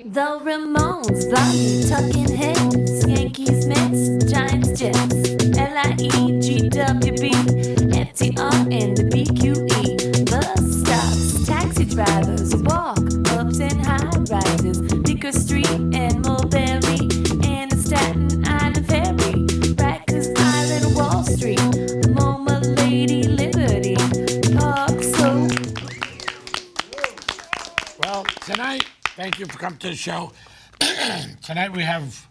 The Ramones, Blondie, Tucking Heads, Yankees, Mets, Giants, Jets, LIEGWB, FTR, and the BQE. Bus stops, taxi drivers, walk-ups and high-rises, Dicker Street and Mulberry, and the Staten Island Ferry, Rikers Island, Wall Street, MoMA, Lady Liberty, Park Slope. Well, tonight, thank you for coming to the show. Tonight we have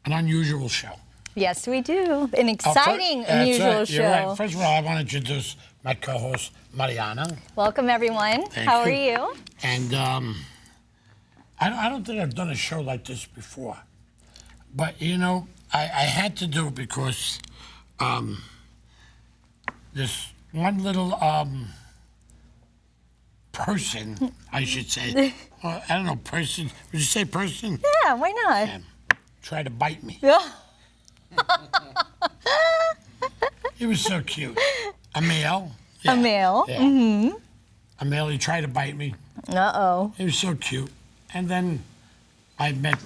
an unusual show. Yes, we do. An exciting, unusual show. You're right. First of all, I want to introduce my co-host, Mariana. Welcome, everyone. Thank How you. are you? And I don't think I've done a show like this before. But, you know, I had to do it because this one little person, I should say. I don't know, person. Would you say person? Yeah, why not? Tried to bite me. Yeah. He was so cute. A male. A male. Yeah. Mm-hmm. A male, he tried to bite me. Uh-oh. He was so cute. And then I met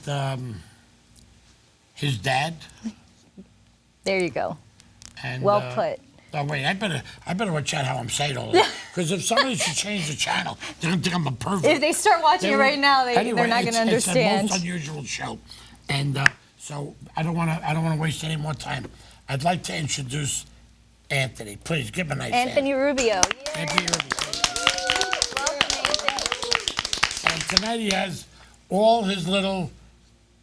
his dad. There you go. And, Well put. Oh, wait, I better watch out how I'm saying all this. Because if somebody should change the channel, they're going to think I'm a pervert. If they start watching it right now, Anyway, they're not going to understand. It's the most unusual show. And so I don't want to waste any more time. I'd like to introduce Anthony. Please, give him a nice hand. Anthony Rubio. Yay. Anthony Rubio. Welcome, Anthony. And tonight he has all his little...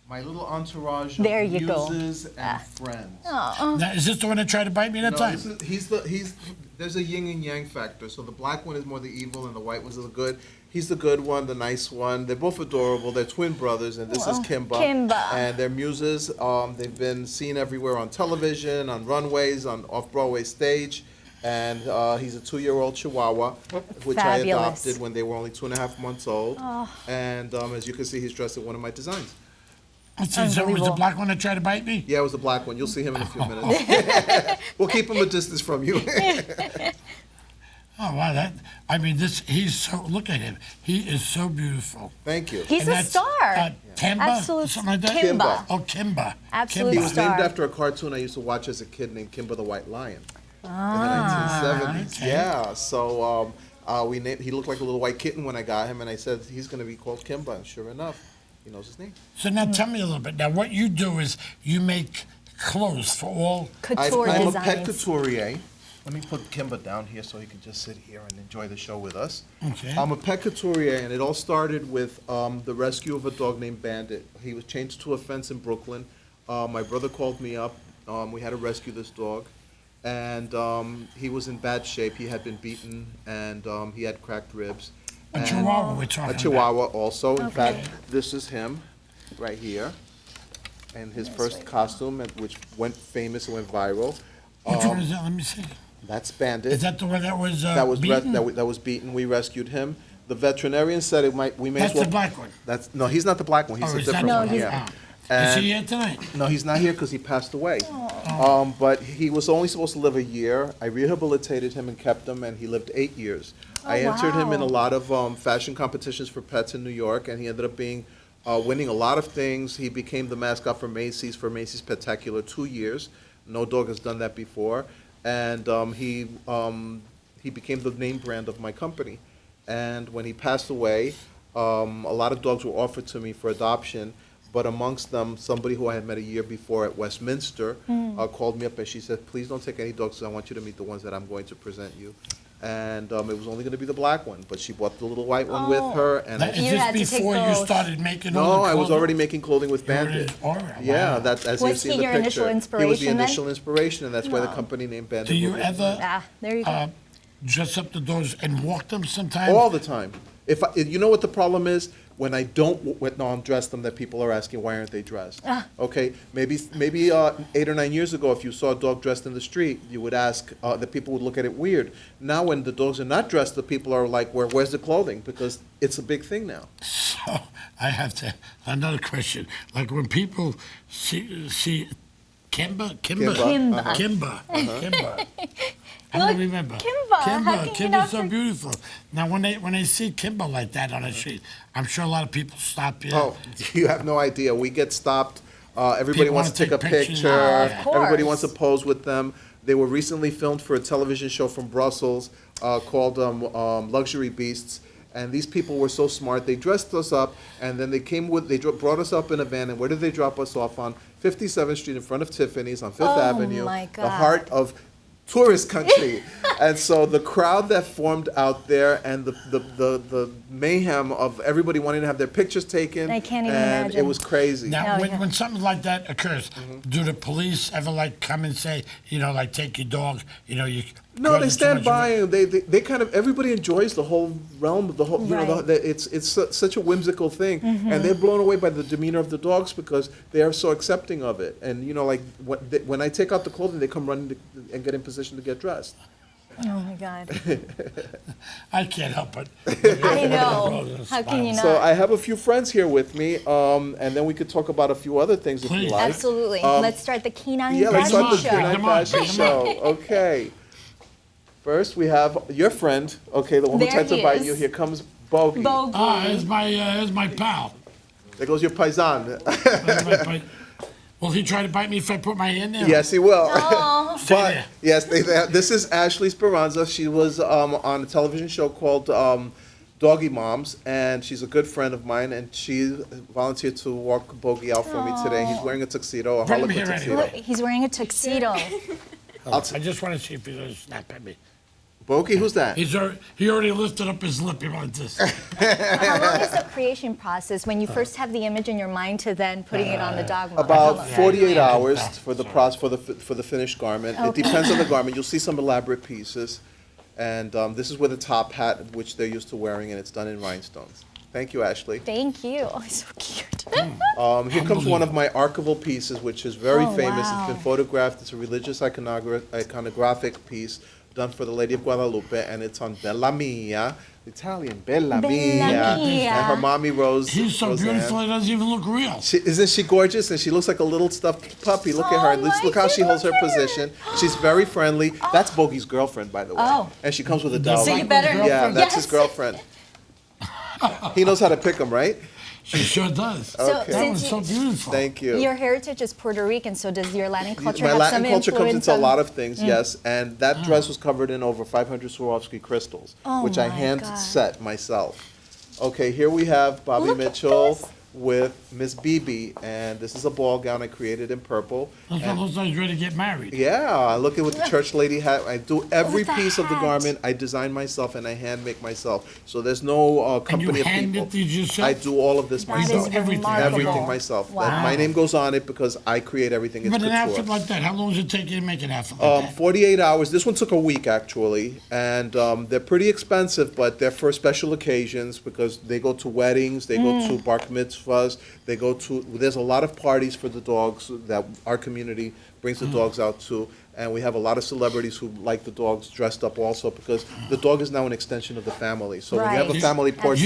My little entourage There of you go. muses and friends. Oh. Now, is this the one that tried to bite me that No, time? there's a yin and yang factor. So the black one is more the evil and the white one's the good. He's the good one, the nice one. They're both adorable. They're twin brothers, and this is Kimba. Kimba. And they're muses. They've been seen everywhere on television, on runways, on off-Broadway stage. And he's a 2-year-old Chihuahua, which I Fabulous. adopted when they were only 2.5 months old. Oh. And as you can see, he's dressed in one of my designs. So it was the Unbelievable. black one that tried to bite me? Yeah, it was the black one. You'll see him in a few minutes. We'll keep him a distance from you. Oh, wow, he's so, look at him. He is so beautiful. Thank you. He's And a that's, Kimba. Kimba? Absolute Something like that? Kimba. Oh, Kimba. Absolute He Kimba. was star. named after a cartoon I used to watch as a kid named Kimba the White Lion in the 1970s. okay. Yeah, so he looked like a little white kitten when I got him, and I said he's going to be called Kimba, and sure enough, he knows his name. So now tell me a little bit. Now, what you do is you make clothes for all... Couture I'm a designs. pet couturier. Let me put Kimba down here so he can just sit here and enjoy the show with us. Okay. I'm a pet couturier, and it all started with the rescue of a dog named Bandit. He was chained to a fence in Brooklyn. My brother called me up. We had to rescue this dog. And he was in bad shape. He had been beaten, and he had cracked ribs. A And Chihuahua we're talking a about. Chihuahua also. In Okay. fact, this is him right here. And his first costume, which went famous and went viral. Which one is that? Let me see. That's Bandit. Is that the one that was beaten? beaten? That was beaten. We rescued him. The veterinarian said we may That's as well. the black one. No, he's not the black one. He's Oh, a is that different the one. he's- Yeah. Is And- he here tonight? No, he's not here because he passed away. But he was only supposed to live a year. I rehabilitated him and kept him, and he lived 8 years. I entered him in a wow. lot of fashion competitions for pets in New York, and he ended up winning a lot of things. He became the mascot for Macy's Petacular 2 years. No dog has done that before. And he became the name brand of my company. And when he passed away, a lot of dogs were offered to me for adoption. But amongst them, somebody who I had met a year before at Westminster called me up and she said, please don't take any dogs, 'cause I want you to meet the ones that I'm going to present you. And it was only going to be the black one, but she brought the little white one with her. And Now, is You this had to take before you both. started making all no, the I was clothing? already making clothing with Bandit. All right, Yeah, wow. that as Was you see he in the your picture. initial He was the inspiration then? initial inspiration, and that's why the No. company named Bandit. Do you Movie. ever There you go. dress up the dogs and walk them sometimes? All the time. You know what the problem is? When I don't dress them, that people are asking, why aren't they dressed? Okay, maybe 8 or 9 years ago, if you saw a dog dressed in the street, you would ask, the people would look at it weird. Now, when the dogs are not dressed, the people are like, where's the clothing? Because it's a big thing now. So I have another question. Like when people see Kimba. Kimba. Kimba. I Look, don't remember. Kimba, how can you not Kimba's so for- beautiful. Now, when they see Kimba like that on the street, I'm sure a lot of people stop here. Oh, you have no idea. We get stopped. Everybody People wants wanna to take a take pictures. picture. Oh, of course. Everybody wants to pose with them. They were recently filmed for a television show from Brussels called Luxury Beasts. And these people were so smart. They dressed us up, and then they brought us up in a van. And where did they drop us off on? 57th Street in front of Tiffany's on Fifth Avenue, my the God. heart of tourist country. And so the crowd that formed out there and the mayhem of everybody wanting to have their pictures taken. I can't even and imagine. it was crazy. Now, Oh, when, yeah. when something like that occurs, do the police ever like come and say, like take your dog, you? No, they causing too stand much by of and they kind of everybody enjoys the whole realm of the whole Right. it's such a whimsical thing and they're blown away by the demeanor of the dogs because they are so accepting of it and like when I take out the clothing they come running and get in position to get dressed. Oh my God. I can't help it. I know. How can you not? So I have a few friends here with me and then we could talk about a few other things if you Please. like. Absolutely. Let's start the Kenai Yeah, let's Fashion start the Show. Kenai Bring 'em on, Fashion bring 'em Show. Okay. First, we have your friend, okay, the one who There tried to he bite is. you. Here comes Bogey. Here's my pal. There goes your paisan. Here's my pal. Will he try to bite me if I put my hand there? Yes, he will. Stay But there. yes, this is Ashley Speranza. She was on a television show called Doggy Moms, and she's a good friend of mine. And she volunteered to walk Bogey out for me today. He's wearing a tuxedo, a Bring him Harlequin here tuxedo. Look, he's wearing a tuxedo. I just want to see if he's going to snap at me. Bogey, who's that? He already lifted up his lip. He went this. How long is the creation process when you first have the image in your mind to then putting it on the dog model? How About long? 48 hours Yeah. for the for the finished garment. It depends on the garment. You'll see some elaborate pieces, and this is with a top hat, which they're used to wearing, and it's done in rhinestones. Thank you, Ashley. Thank you. Oh, he's so cute. Here comes one of my archival pieces, which is very Oh, famous. wow. It's been photographed. It's a religious iconographic piece done for the Lady of Guadalupe, and it's on Bella Mia, Italian Bella Mia. Mia. And her mommy Rose. He's so Roseanne. beautiful, he doesn't even look real. Isn't she gorgeous? And she looks like a little stuffed puppy. Look at her. Oh, Look how my she holds her goodness. position. She's very friendly. That's Bogey's girlfriend, by the way. Oh. And she comes with a dog. So you better. Yeah, that's his Yes. girlfriend. He knows how to pick them, right? She sure does. So Okay. That was since so beautiful. Thank you. your heritage is Puerto Rican, so does your Latin culture My have Latin some culture comes influence into a on- lot of things, yes. And that dress was covered in over 500 Swarovski crystals, Oh which I my hand God. set myself. Okay, here we have Bobby Look at Mitchell this. with Miss Bibi, and this is a ball gown I created in purple. Looks like he's ready to get married. Yeah, look at with the church lady hat. I do every With the piece of the hat. garment. I design myself and I hand make myself. So there's no And company you of hand people. it to yourself? I do all of this That You is do myself. everything. remarkable. Everything myself. Wow. My name goes on it because I create everything. It's But an outfit couture. like that, how long does it take you to make an outfit like that? 48 hours. This one took a week actually, and they're pretty expensive, but they're for special occasions because they go to weddings, they go to bar mitzvahs, they go to. There's a lot of parties for the dogs that our community brings the dogs out to, and we have a lot of celebrities who like the dogs dressed up also because the dog is now an extension of the family. So when you have a Right. family portrait.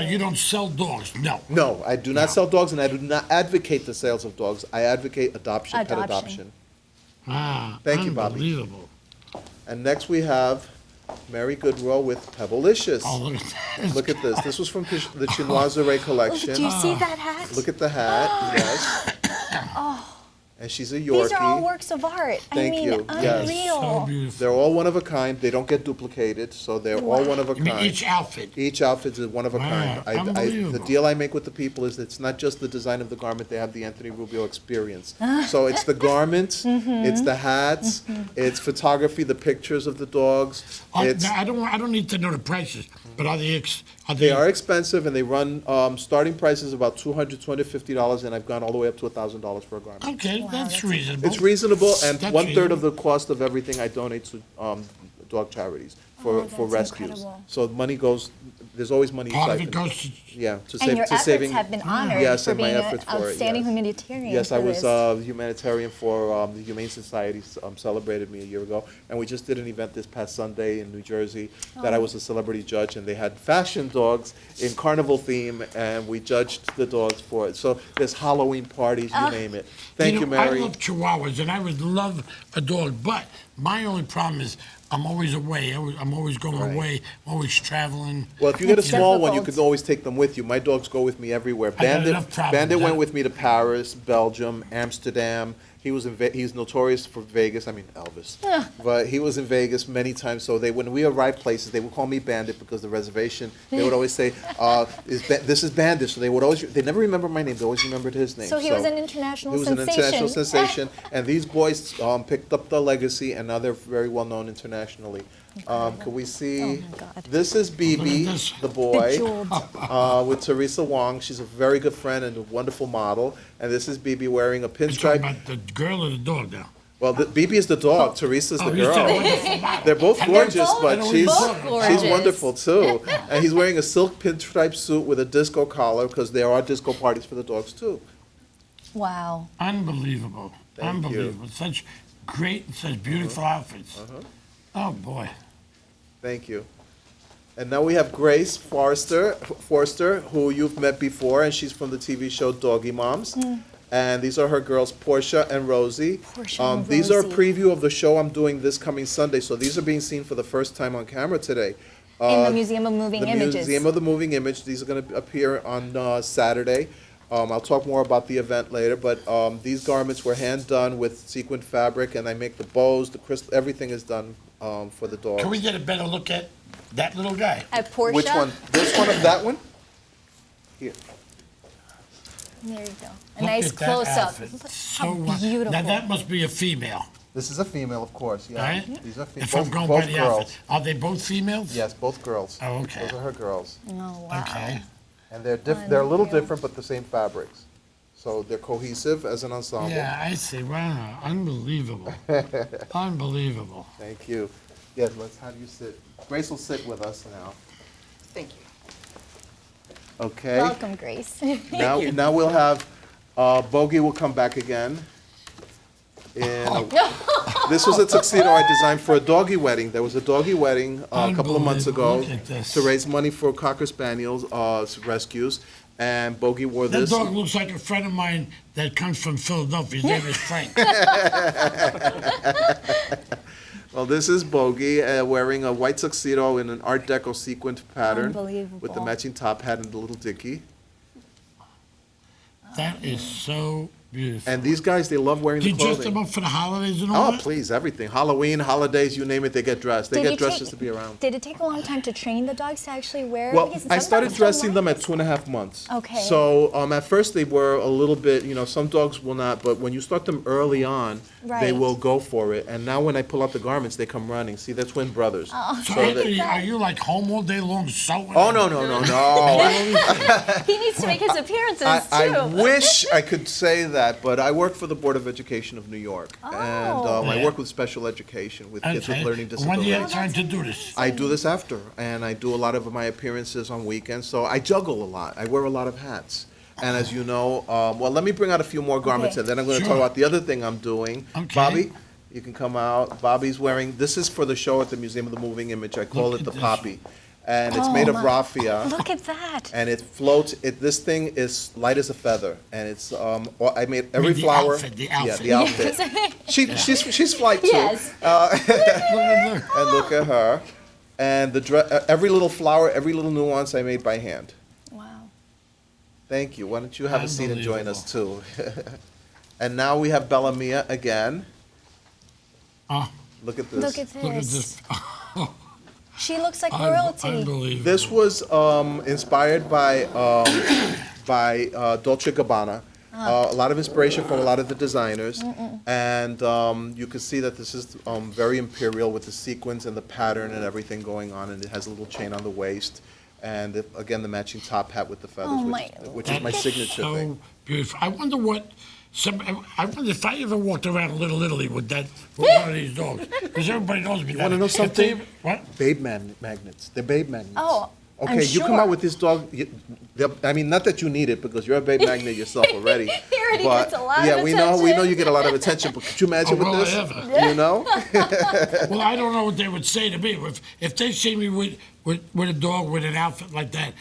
You don't sell dogs, no. No, I do not sell dogs, and I do not advocate the sales of dogs. I advocate adoption, pet Adoption. adoption. Ah, Thank you, Bobby. unbelievable. And next we have Mary Goodrow with Pebblicious. Oh, look at that. Look at this. This was from the Chinoiserie Oh, collection. do you see that hat? Look at the hat, yes. And she's a Yorkie. These are all works of art. Thank I mean, you. Yes. unreal. So beautiful. They're all one of a kind. They don't get duplicated, so they're all one of a You mean kind. each outfit? Each outfit is one of a kind. Wow, The unbelievable. deal I make with the people is it's not just the design of the garment, they have the Anthony Rubio experience. So it's the garments, it's the hats, it's photography, the pictures of the dogs. It's, I don't need to know the prices, but are they are expensive and they run, starting price is about $200, $250, and I've gone all the way up to $1,000 for a garment. Okay, that's reasonable. It's reasonable, and That's 1/3 of reasonable. the cost of everything I donate to dog charities. for that's rescues. incredible. So money goes, there's always money Part of it siphoned. goes to, Yeah, to And save, your to efforts saving. have been honored Yes, for and my being an efforts for it, outstanding yes. humanitarian. Yes, for I was this. humanitarian for the Humane Society, celebrated me a year ago. And we just did an event this past Sunday in New Jersey that I was a celebrity judge, and they had fashion dogs in carnival theme, and we judged the dogs for it. So there's Halloween parties, you name it. Thank you, know, I Mary. love Chihuahuas, and I would love a dog, but my only problem is I'm always away. I'm always going Right. away, always traveling. Well, if you get a It's small one, you difficult. can always take them with you. My dogs go with me everywhere. I got enough problems. Bandit went with me to Paris, Belgium, Amsterdam. He was he's notorious for Vegas. I mean Elvis, but he was in Vegas many times. So when we arrive places, they would call me Bandit because the reservation. They would always say, "This is Bandit." So they never remember my name. They always remembered his name. So he was an international He was sensation. an international sensation, and these boys picked up the legacy, and now they're very well known internationally. Can we see? Oh my God. This is BB, Look at this. the boy, Bejeweled. with Teresa Wong. She's a very good friend and a wonderful model. And this is BB wearing a You're talking pinstripe. about the girl or the dog now? Well, BB is the dog. Teresa's the Oh, you said girl. wonderful model. They're both And they're gorgeous, both- but I know she's both she's gorgeous. wonderful too. And he's wearing a silk pinstripe suit with a disco collar because there are disco parties for the dogs too. Wow. Unbelievable. Thank you. Unbelievable. Such great, such beautiful outfits. Oh, boy. Thank you. And now we have Grace Forrester, who you've met before, and she's from the TV show Doggy Moms. And these are her girls, Portia and Rosie. Portia and These are a Rosie. preview of the show I'm doing this coming Sunday. So these are being seen for the first time on camera today. In the Museum of Moving The Images. Museum of the Moving Image. These are going to appear on Saturday. I'll talk more about the event later, but these garments were hand done with sequin fabric, and I make the bows, the crystal, everything is done for the dogs. Can we get a better look at that little guy? At Portia. Which one? This one or that one? Here. There you go. A Look nice at that close-up. outfit. Look So how beautiful. Now, that must be a female, This is a female, of course, yeah. right? These are If I'm going by the outfit. Are they both females? Yes, both girls. Oh, okay. Those are her girls. Oh, wow. Okay. And they're a little Unreal. different, but the same fabrics. So they're cohesive as an ensemble. Yeah, I see. Wow, unbelievable. Unbelievable. Thank you. Yes, let's have you sit. Grace will sit with us now. Thank you. Okay. Welcome, Grace. Now we'll have, Bogey will come back again. And this was a tuxedo I designed for a doggy wedding. There was a doggy wedding a couple of months ago Unbelievable. Look at this. to raise money for Cocker Spaniels rescues. And Bogey wore That this. dog looks like a friend of mine that comes from Philadelphia. His name is Frank. Well, this is Bogey wearing a white tuxedo in an Art Deco sequined pattern with the Unbelievable. matching top hat and the little dicky. That is so beautiful. And these guys, they love wearing Do the you dress clothing. them up for the holidays and all Oh, that? please, everything. Halloween, holidays, you name it, they get dressed. They Did get you dressed take- just to be around. Did it take a long time to train the dogs to actually wear? Well, Because I some started dogs don't dressing like them it. at 2.5 months. Okay. So at first they were a little bit, some dogs will not, but when you start them early on, they Right. will go for it. And now when I pull out the garments, they come running. See, they're twin brothers. Oh. So, So that- Anthony, are you like home all day long sewing? Oh, no, no, no, no. He needs to make his appearances I wish I could say that, but I work for the Board of Education of New York. And I Yeah. work with special education, with kids with Okay. learning When do you have disabilities. time to do this? I do this after, and I do a lot of my appearances on weekends, so I juggle a lot. I wear a lot of hats. And as you know, well, let me bring out a few more garments, Okay. and then I'm going to Sure. talk about the other thing I'm doing. Okay. Bobby, you can come out. Bobby's wearing, this is for the show at the Museum of the Moving Image. I call Look it the at this. Poppy. And it's Oh, made of my- raffia. Look at that. And it floats. This thing is light as a feather, and it's. I made every the flower. outfit, the Yeah, outfit. the outfit. She's flight too. Yes. Look, look. And look at her, and every little flower, every little nuance I made by hand. Wow. Thank you. Why don't you have a seat and join us too? And now we have Bella Mia again. Oh, Look at this. Look at look at this. this. She looks like royalty. Unbelievable. This was inspired by Dolce Gabbana. A lot of inspiration from a lot of the designers, and you can see that this is very imperial with the sequins and the pattern and everything going on, and it has a little chain on the waist, and again the matching top hat with the feathers, Oh, which is my That is signature so thing. beautiful. I wonder what I wonder if I ever walked around Little Italy with one of these dogs, because everybody knows me. You want to know something? What? Babe magnets. They're babe magnets. Oh, Okay, I'm you come sure. out with this dog. I mean, not that you need it because you're a babe magnet yourself already. He already but, gets a lot of yeah, we know attention. you get a lot of attention. But could you imagine Oh, with will this? I ever? You know? Well, I don't know what they would say to me. If they see me with a dog with an outfit like that,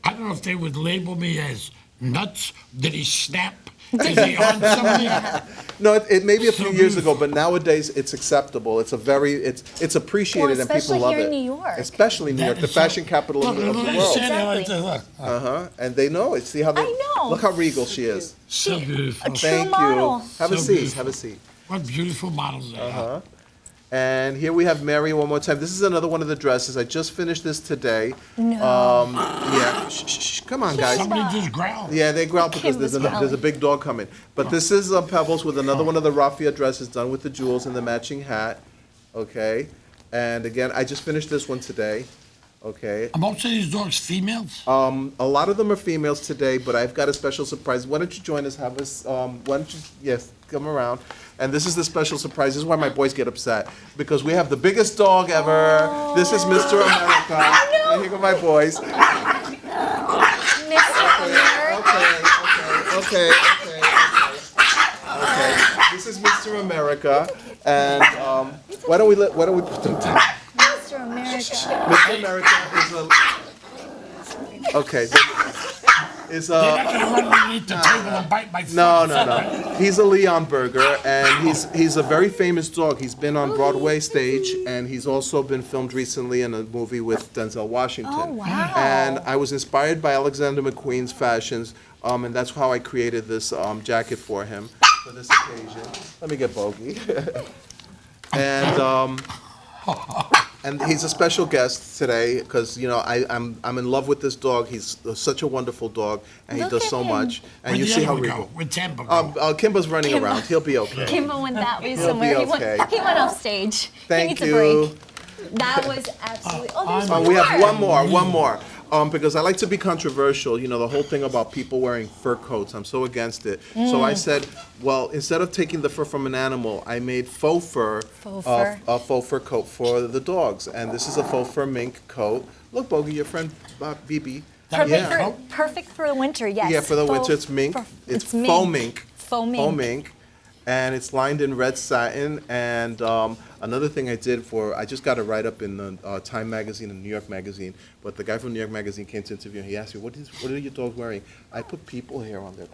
I don't know if they would label me as nuts. Did he snap? Is he on something? No, it may be a few So years ago, beautiful. but nowadays it's acceptable. It's it's appreciated Well, and people especially love here it. in New York. Especially New That York, the is so- fashion capital Look, of look, the look, world. standing like Exactly. this, look. And they know it. See how they? I know. Look how regal she is. So beautiful. True Thank model. you. Have a So seat. beautiful. Have a seat. What beautiful models they are. And here we have Mary one more time. This is another one of the dresses. I just finished this today. No. Yeah. Shh. Come on, guys. Somebody just growled. Yeah, they growl because Kim was there's a growling. big dog coming. But this is Pebbles with another one of the raffia dresses done with the jewels and the matching hat. Okay. And again, I just finished this one today. Okay. Are most of these dogs females? A lot of them are females today, but I've got a special surprise. Why don't you join us? Have us. Why don't you? Yes, come around. And this is the special surprise. This is why my boys get upset because we have the biggest dog ever. This is Mr. America. And here go my boys. Mr. America. Okay. This is Mr. America, and why don't we put them down? Mr. America. Mr. America is a. Okay. Is They're a. not going to run underneath the table and bite my foot. No. He's a Leon Burger, and he's a very famous dog. He's been on Broadway stage, and he's also been filmed recently in a movie with Denzel Washington. Oh, wow. And I was inspired by Alexander McQueen's fashions, and that's how I created this jacket for him for this occasion. Let me get Bogey. And he's a special guest today because I'm in love with this dog. He's such a wonderful dog, and he Look does at so him. much. And Where'd you the see other how one regal. go? Where'd Tampa go? Kimba's running around. He'll be okay. Kimba went that way He'll somewhere. be He went, okay. he went off stage. Thank he needs you. a break. That was absolutely. Oh, there's one We more. have one more. Because I like to be controversial, the whole thing about people wearing fur coats, I'm so against it. So I said, well, instead of taking the fur from an animal, I made faux fur, a faux fur coat for the dogs. And this is a faux fur mink coat. Look, Bogey, your friend Bibi. Perfect for the winter, yes. Yeah, for the winter, it's mink. It's faux mink. Faux mink. Faux mink. And it's lined in red satin. And another thing I did I just got a write-up in the Time magazine and New York magazine. But the guy from New York magazine came to interview, and he asked me, "What are your dogs wearing?" I put people hair on their.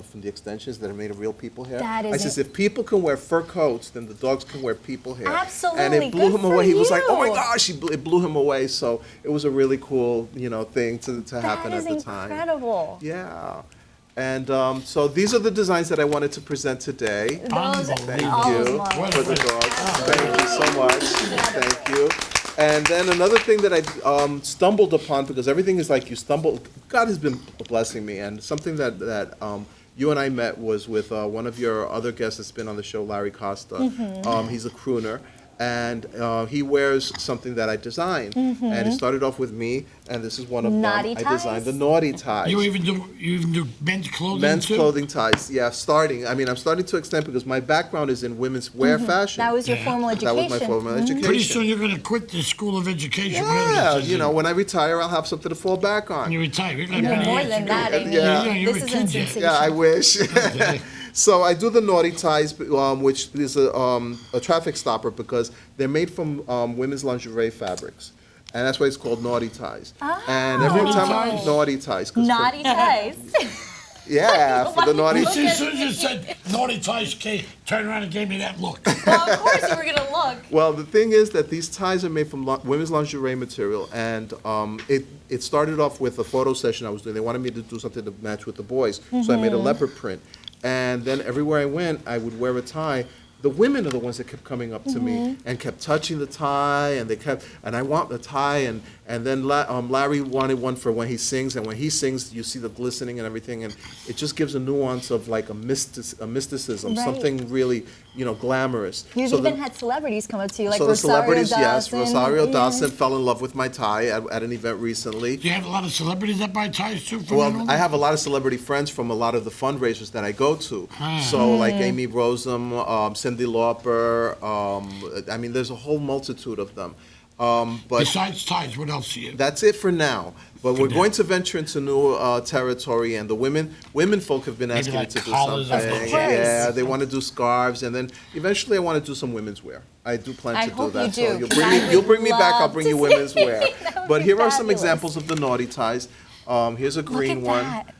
From the extensions that are made of real people hair. That I is says, if people can wear fur coats, then the dogs can wear people hair. Absolutely. And it blew Good him away. He was like, for "Oh my you." gosh!" It blew him away. So it was a really cool, thing to happen That is at the time. incredible. Yeah. And so these are the designs that I wanted to present today. Those Thank all you marvelous. for the dogs. Thank you so much. Thank you. And then another thing that I stumbled upon, because everything is like you stumble. God has been blessing me, and something that you and I met was with one of your other guests that's been on the show, Larry Costa. He's a crooner. And he wears something that I designed. And it started off with me, and this is one of Naughty them. I designed the naughty ties. You even do men's clothing Men's too? clothing ties, yeah, I'm starting to extend because my background is in women's wear fashion. That was your formal That education. was my formal education. Pretty soon you're going to quit the school of education. whatever Yeah, this is. when I retire, I'll have something to fall back When on. you retire, you're like No, many more years than ago. that, Amy. Yeah. You're This a is kid yet. insensation. Yeah, I wish. So I do the naughty ties, which is a traffic stopper because they're made from women's lingerie fabrics. And that's why it's called naughty ties. And every Naughty time ties? naughty ties. 'Cause Naughty ties. yeah, for the naughty. You see, as soon as you said naughty ties, Kay turned around and gave me that look. Well, of course you were gonna look. Well, the thing is that these ties are made from women's lingerie material, and it started off with a photo session I was doing. They wanted me to do something to match with the boys, so I made a leopard print. And then everywhere I went, I would wear a tie, the women are the ones that kept coming up to me and kept touching the tie, and I want the tie, and then Larry wanted one for when he sings, and when he sings, you see the glistening and everything, and it just gives a nuance of like a mysticism, Right. something really, glamorous. You've So even the- had celebrities come up to you, like so the Rosario celebrities, Dawson. yes, Rosario Yeah. Dawson fell in love with my tie at an event recently. Do you have a lot of celebrities that buy ties too? From Well, Honolulu? I have a lot of celebrity friends from a lot of the fundraisers that I go to. So, like Amy Rossum, Cyndi Lauper. I mean, there's a whole multitude of them. But Besides ties, what else do you? that's it for now. But we're now. going to venture into new territory, and the women folk have been asking me like to do collars something. of course. Yeah, they want to do scarves, and then eventually I want to do some women's wear. I do plan I to do hope that. you So do, you'll 'cause bring I me, you'll would bring me back. I'll love bring to you see women's it. wear. That would But be here are some fabulous. examples of the naughty ties. Here's a green Look at one. that.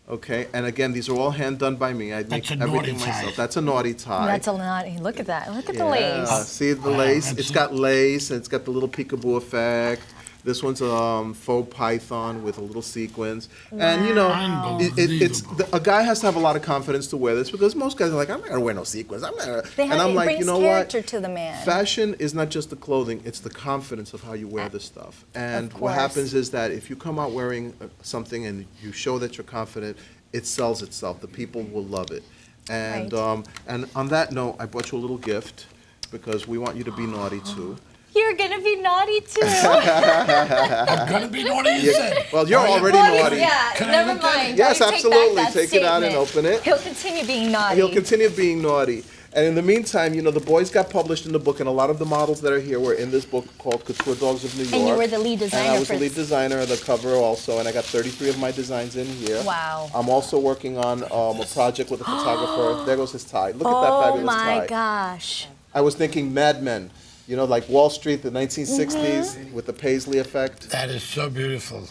Okay, and again, these are all hand done by me. I make That's a everything naughty tie. myself. That's a naughty tie. That's a lot. Look at that. Look at the Yeah, lace. see the Wow, lace? that's It's it. got lace, and it's got the little peekaboo effect. This one's a faux python with a little sequins. And, it's Unbelievable. a guy has to have a lot of confidence to wear this, because most guys are like, I'm not gonna wear no sequins. I'm not gonna. They And have, I'm it like, brings you know character what? to the man. Fashion is not just the clothing, it's the confidence of how you wear this stuff. And what course. happens is that if you come out wearing something and you show that you're confident, it sells itself. The people will love it. And Right. and on that note, I brought you a little gift, because we want you to be naughty too. You're gonna be naughty too. I'm gonna be naughty, you said. Well, you're Oh, yeah. already Well, naughty. Yeah, Can I never look at it? mind. Yes, I take back absolutely. that Take it out and statement. open it. He'll continue being naughty. He'll continue being naughty. And in the meantime, the boys got published in the book, and a lot of the models that are here were in this book called Couture Dogs of New York. And you were the lead designer And I was for the lead this. designer of the cover also, and I got 33 of my designs in here. Wow. I'm also working on a project with a photographer. There goes his tie. Look at that Oh fabulous my tie. gosh. I was thinking Mad Men, like Wall Street, the 1960s, Mm-hmm. with the Paisley effect. That is so beautiful.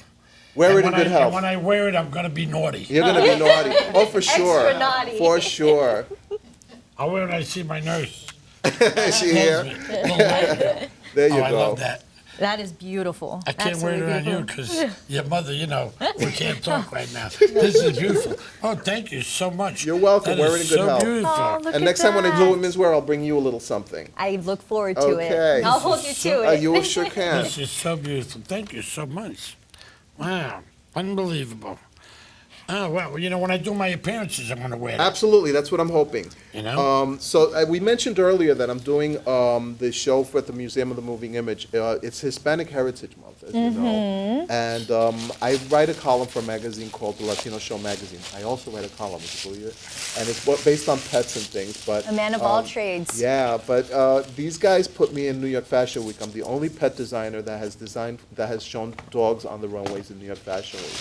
Wear And it in when good I- health. And when I wear it, I'm gonna be naughty. You're gonna be naughty. Oh, for sure. naughty. For sure. I'll wear it when I see my nurse. Is she here? Little light. There you Oh, I go. love that. That is beautiful. I can't wear it Absolutely on you beautiful. because your mother, we can't talk right now. This is beautiful. Oh, thank you so much. You're welcome. That Wear is it in good so health. beautiful. Oh, look And at next time when I do that. women's wear, I'll bring you a little something. I look forward to Okay. it. I'll hold you to it. You sure can. This is so beautiful. Thank you so much. Wow, unbelievable. Oh, well, when I do my appearances, I'm going to wear that. Absolutely, that's what I'm hoping. So We mentioned earlier that I'm doing the show for the Museum of the Moving Image. It's Hispanic Heritage Month, as you know. And I write a column for a magazine called the Latino Show Magazine. I also write a column, would you believe it? And it's based on pets and things. But A man of all trades. yeah, but these guys put me in New York Fashion Week. I'm the only pet designer that has shown dogs on the runways in New York Fashion Week.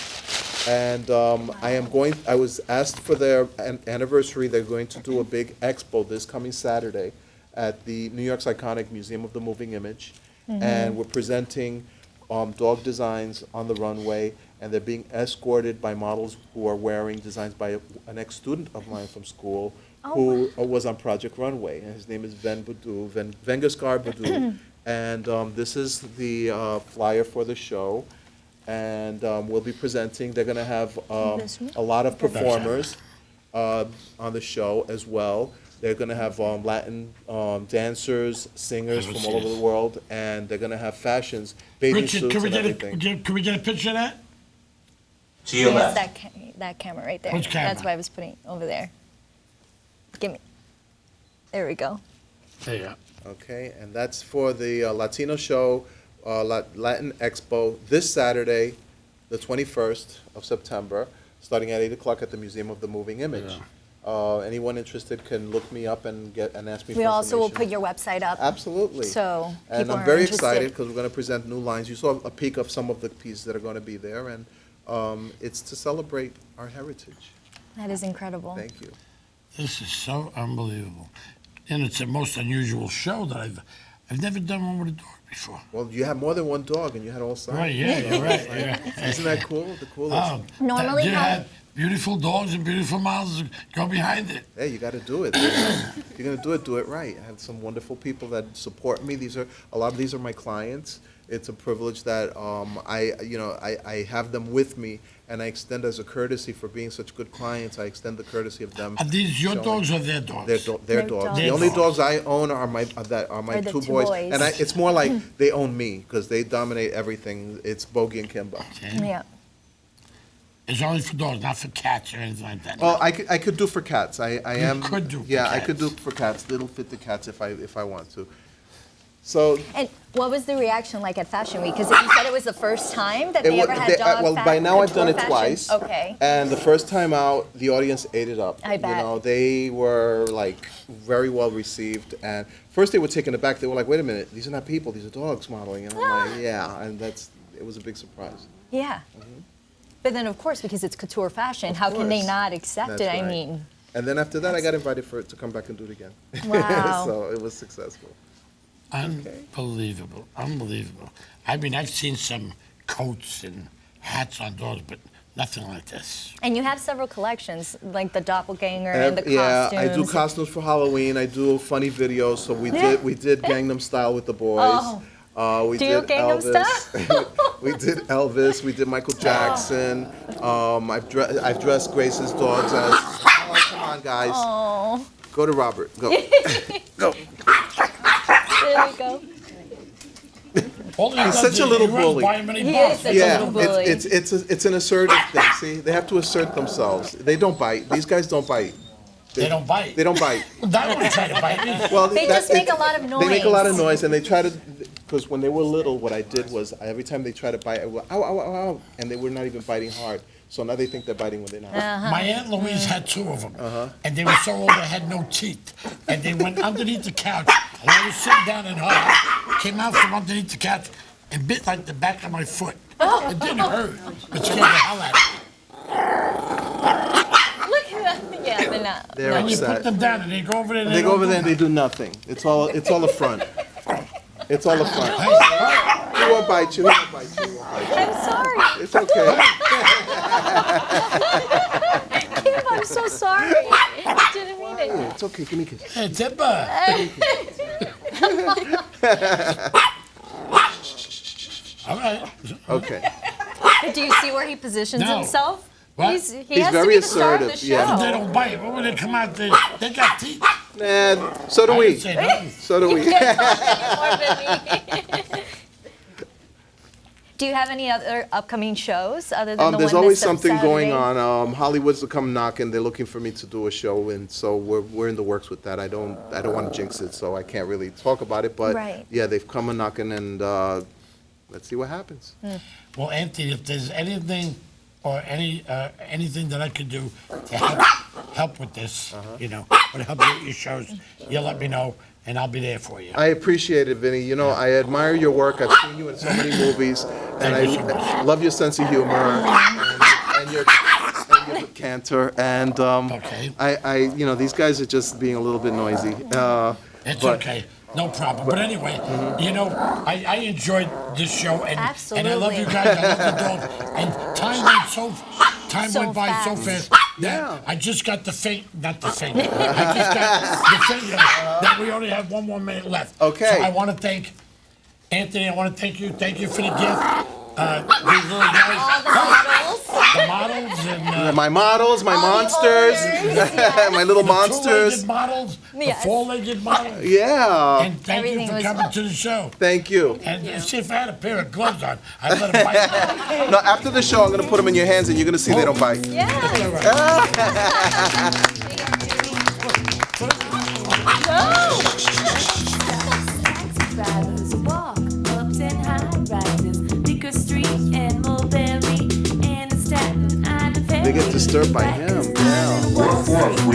And I was asked for their anniversary. They're going to do a big expo this coming Saturday at the New York's iconic Museum of the Moving Image. And we're presenting dog designs on the runway, and they're being escorted by models who are wearing designs by an ex-student of mine from school who was on Project Runway. And his name is Vengaskar Badu. And this is the flyer for the show. And we'll be presenting. They're going to have a lot of performers on the show as well. They're going to have Latin dancers, singers from all over the world, and they're going to have fashions, bathing Richard, suits, can we and everything. can we get a picture of that? To your Yes, left. that camera right there. Which camera? That's what I was putting over there. Give me. There we go. There you go. Okay, and that's for the Latino show, Latin Expo, this Saturday, the 21st of September, starting at 8 o'clock at the Museum of the Moving Image. Anyone interested can look me up and ask me for We also will information. put your website up. Absolutely. So And people I'm are very interested. excited because we're going to present new lines. You saw a peek of some of the pieces that are going to be there, and it's to celebrate our heritage. That is incredible. Thank you. This is so unbelievable. And it's the most unusual show that I've never done one with a dog before. Well, you have more than one dog, and you had all sides. Right, yeah, you're right. Yeah. Isn't that cool? The coolest. Normally you how- had beautiful dogs and beautiful models go behind it. Hey, you got to do it. If you're going to do it right. I have some wonderful people that support me. A lot of these are my clients. It's a privilege that I have them with me, and I extend as a courtesy for being such good clients, I extend the courtesy of them. Are these your showing- dogs or their dogs? Their Their dogs. dogs. The only Their dogs I own are my the two two boys, boys. and it's more like they own me because they dominate everything. It's Bogey and Kimba. Okay. Yeah. It's only for dogs, not for cats or anything like that. Oh, I could do for cats. I am. could do for Yeah, I could do cats. for cats. It'll fit the cats if I want to. So And what was the reaction like at Fashion Week? Because you said it was the first time that they ever had dog well, by now I've done it couture twice. fashion? Okay. And the first time out, the audience ate it up. I bet. You know, they were like very well received. And first they were taken aback. They were like, "Wait a minute, these are not people. These are dogs modeling." And I'm like, "Yeah," and it was a big surprise. Yeah. But then, of course, because it's couture fashion, how can they course. not accept That's it? I right. mean, And then after that, I got invited to come back and do it again. Wow. So it was successful. Unbelievable, unbelievable. I mean, I've seen some coats and hats on dogs, but nothing like this. and you have several collections, like the doppelganger and the Yeah, costumes. I do costumes for Halloween. I do funny videos. So we Yeah. did Gangnam Style with the boys. Oh. We Do you did Gangnam Elvis. We did Elvis. We did Michael Jackson. I've dressed Grace's dogs as. Oh, come on, guys. Oh, Go to Robert. Go. Go. there we go. All he He's does such is a little he runs bully. by him and he He barks. is such a Yeah, little bully. it's an assertive thing. See, they have to assert themselves. They don't bite. These guys don't bite. They don't bite. They don't bite. That one tried to bite me. Well, They just make a lot of They make a lot of noise. noise, and they try to. Because when they were little, what I did was every time they try to bite, I would ow, ow, ow, ow, and they were not even biting hard. So now they think they're biting when they're not. My Aunt Louise had two of them, and they were so old they had no teeth. And they went underneath the couch, and I was sitting down in her, came out from underneath the couch, and bit like the back of my foot. It didn't hurt, but scared the hell out of me. Look at that. Yeah, they're not. They're And you put upset. them down, and they go over there. And They go don't over do there and they do nothing. It's all a front. It's all a front. nothing. He won't bite you. He won't bite you. He won't bite you. I'm sorry. It's okay. Kim, I'm so sorry. I didn't mean it. It's okay. Give me a kiss. Hey, Tipper. All right. Okay. Do you see where he positions No. himself? What? He He's has very to be the star of the assertive, yeah. show. They don't bite. But when they come out, they got teeth. And so do I we. didn't say nothing. So do we. Can't talk anymore, Vinny. Do you have any other upcoming shows other than the There's one always this something going Saturday? on. Hollywood's to come knocking. They're looking for me to do a show, and so we're in the works with that. I don't want to jinx it, so I can't really talk about it. But Right. yeah, they've come a knocking, and let's see what happens. Well, Anthony, if there's anything or anything that I could do to help with this, or to help you with your shows, you let me know, and I'll be there for you. I appreciate it, Vinny. You know, I admire your work. I've seen you in so many movies, and Thank you so much. I love your sense of humor and your canter. And Okay. these guys are just being a little bit noisy. It's but- okay. No problem. But anyway, I enjoyed this show, and I love you Absolutely. guys. I love the dog. And time So went by so fast. fast that I just got not the finger. I just got the finger that we only have 1 more minute left. Okay. So I want to thank Anthony. I want to thank you. Thank you for the gift. These little guys. All the models. The models and My models, my All the monsters, owners, my little the monsters. two-legged models, Yes. the four-legged models. Yeah. And thank you Everything for was coming fun. to the show. Thank you. And see if I had a pair of gloves on, I'd let them bite. No, after the show, I'm gonna put them in your hands, and you're gonna see they don't bite. Yeah. Taxi drivers walk ups and high rises, Beaker Street and Mulberry and Staten Island. They get disturbed by him. Yeah. Wall Street.